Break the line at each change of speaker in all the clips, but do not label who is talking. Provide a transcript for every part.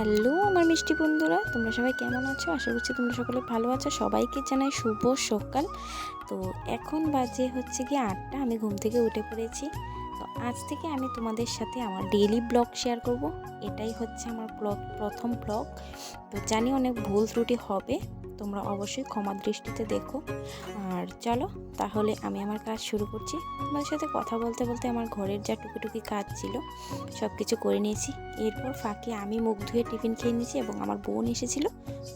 Hello আমার মিষ্টি বন্ধুরা, তোমরা সবাই কেমন আছো? আশা করছি তোমরা সকলে ভালো আছো। সবাইকে জানাই শুভ সকাল। তো এখন বাজে হচ্ছে কি 8টা, আমি ঘুম থেকে উঠে পড়েছি। তো আজ থেকে আমি তোমাদের সাথে আমার ডেইলি ব্লগ শেয়ার করব। এটাই হচ্ছে আমার প্রথম ব্লগ। তো জানি অনেক ভুল ত্রুটি হবে, তোমরা অবশ্যই ক্ষমা দৃষ্টিতে দেখো। আর চলো তাহলে আমি আমার কাজ শুরু করছি। তোমাদের সাথে কথা বলতে বলতে আমার ঘরের যা টুকিটুকি কাজ ছিল সব কিছু করে নিয়েছি। এরপর ফাঁকে আমি মুখ ধুয়ে টিফিন খেয়ে নিয়েছি এবং আমার বোন এসেছিল,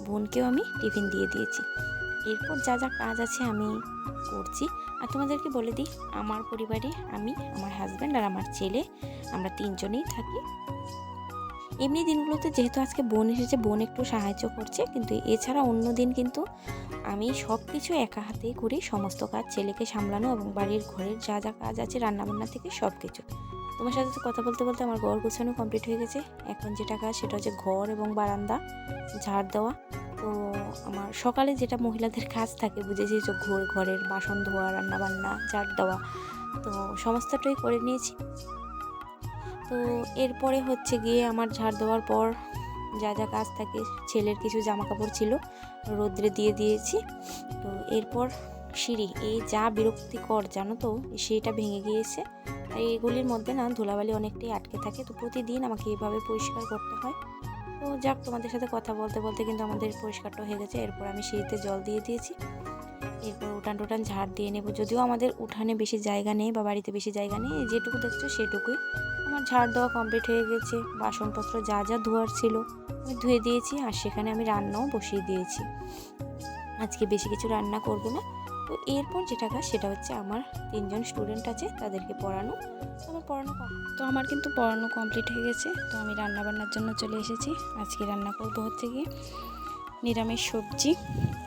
বোনকেও আমি টিফিন দিয়ে দিয়েছি। এরপর যা যা কাজ আছে আমি করছি। আর তোমাদেরকে বলে দিই, আমার পরিবারে আমি, আমার হাজব্যান্ড আর আমার ছেলে, আমরা তিনজনেই থাকি। এমনি দিনগুলোতে যেহেতু আজকে বোন এসেছে, বোন একটু সাহায্য করছে, কিন্তু এছাড়া অন্য দিন কিন্তু আমি সব কিছু একা হাতেই করি। সমস্ত কাজ, ছেলেকে সামলানো এবং বাড়ির ঘরের যা যা কাজ আছে রান্নাবান্না থেকে সব কিছু। তোমার সাথে কথা বলতে বলতে আমার ঘর গোছানো কমপ্লিট হয়ে গেছে। এখন যেটা কাজ সেটা হচ্ছে ঘর এবং বারান্দা ঝাড় দেওয়া। তো আমার সকালে যেটা মহিলাদের কাজ থাকে বুঝেছি, যে ঘরের বাসন ধোয়া, রান্নাবান্না, ঝাড় দেওয়া, তো সমস্তটাই করে নিয়েছি। তো এরপরে হচ্ছে গিয়ে আমার ঝাড় দেওয়ার পর যা যা কাজ থাকে, ছেলের কিছু জামা কাপড় ছিল রোদ্রে দিয়ে দিয়েছি। তো এরপর সিঁড়ি, এই যা বিরক্তিকর জানো তো, সিঁড়িটা ভেঙে গিয়েছে। আর এগুলির মধ্যে না ধুলাবালি অনেকটাই আটকে থাকে, তো প্রতিদিন আমাকে এভাবে পরিষ্কার করতে হয়। তো যাক, তোমাদের সাথে কথা বলতে বলতে কিন্তু আমাদের পরিষ্কারটা হয়ে গেছে। এরপর আমি সিঁড়িতে জল দিয়ে দিয়েছি। এরপর উঠান টুটান ঝাড় দিয়ে নেব। যদিও আমাদের উঠানে বেশি জায়গা নেই বা বাড়িতে বেশি জায়গা নেই, যেটুকু দেখছো সেটুকুই। আমার ঝাড় দেওয়া কমপ্লিট হয়ে গেছে। বাসনপত্র যা যা ধোয়ার ছিল আমি ধুয়ে দিয়েছি, আর সেখানে আমি রান্নাও বসিয়ে দিয়েছি। আজকে বেশি কিছু রান্না করব না। তো এরপর যেটা কাজ সেটা হচ্ছে আমার 3জন স্টুডেন্ট আছে, তাদেরকে পড়ানো। তো আমার কিন্তু পড়ানো কমপ্লিট হয়ে গেছে। তো আমি রান্না বান্নার জন্য চলে এসেছি। আজকে রান্না করব হচ্ছে গিয়ে নিরামিষ সবজি।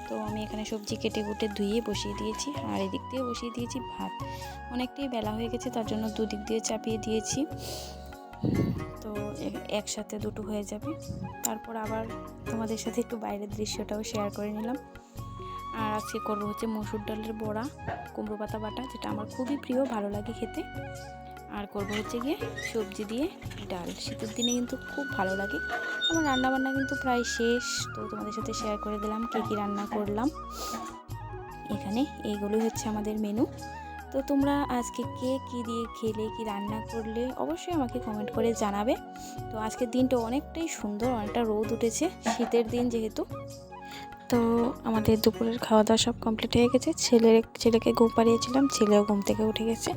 তো আমি এখানে সবজি কেটে কুটে ধুয়ে বসিয়ে দিয়েছি, আর এদিক দিয়ে বসিয়ে দিয়েছি ভাত। অনেকটাই বেলা হয়ে গেছে, তার জন্য দুদিক দিয়ে চাপিয়ে দিয়েছি। তো একসাথে দুটো হয়ে যাবে। তারপর আবার তোমাদের সাথে একটু বাইরের দৃশ্যটাও শেয়ার করে নিলাম। আর আজকে করবো হচ্ছে মসুর ডালের বড়া, কুমড়ো পাতা বাটা, যেটা আমার খুবই প্রিয়, ভালো লাগে খেতে। আর করবো হচ্ছে গিয়ে সবজি দিয়ে ডাল। শীতের দিনে কিন্তু খুব ভালো লাগে। আমার রান্নাবান্না কিন্তু প্রায় শেষ। তো তোমাদের সাথে শেয়ার করে দিলাম কী কী রান্না করলাম। এখানে এইগুলোই হচ্ছে আমাদের মেনু। তো তোমরা আজকে কে কী দিয়ে খেলে, কি রান্না করলে অবশ্যই আমাকে কমেন্ট করে জানাবে। তো আজকের দিনটা অনেকটাই সুন্দর, অনেকটা রোদ উঠেছে, শীতের দিন যেহেতু। তো আমাদের দুপুরের খাওয়া দাওয়া সব কমপ্লিট হয়ে গেছে। ছেলেকে ঘুম পাড়িয়েছিলাম, ছেলেও ঘুম থেকে উঠে গেছে।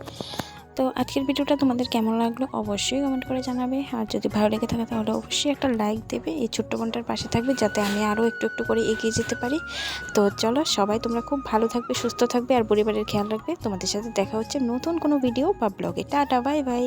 তো আজকের ভিডিওটা তোমাদের কেমন লাগলো অবশ্যই কমেন্ট করে জানাবে। আর যদি ভালো লেগে থাকে তাহলে অবশ্যই একটা লাইক দেবে। এই ছোট্ট বোনটার পাশে থাকবে যাতে আমি আরও একটু একটু করে এগিয়ে যেতে পারি। তো চলো, সবাই তোমরা খুব ভালো থাকবে, সুস্থ থাকবে, আর পরিবারের খেয়াল রাখবে। তোমাদের সাথে দেখা হচ্ছে নতুন কোনো ভিডিও বা ব্লগে। Tata, bye bye.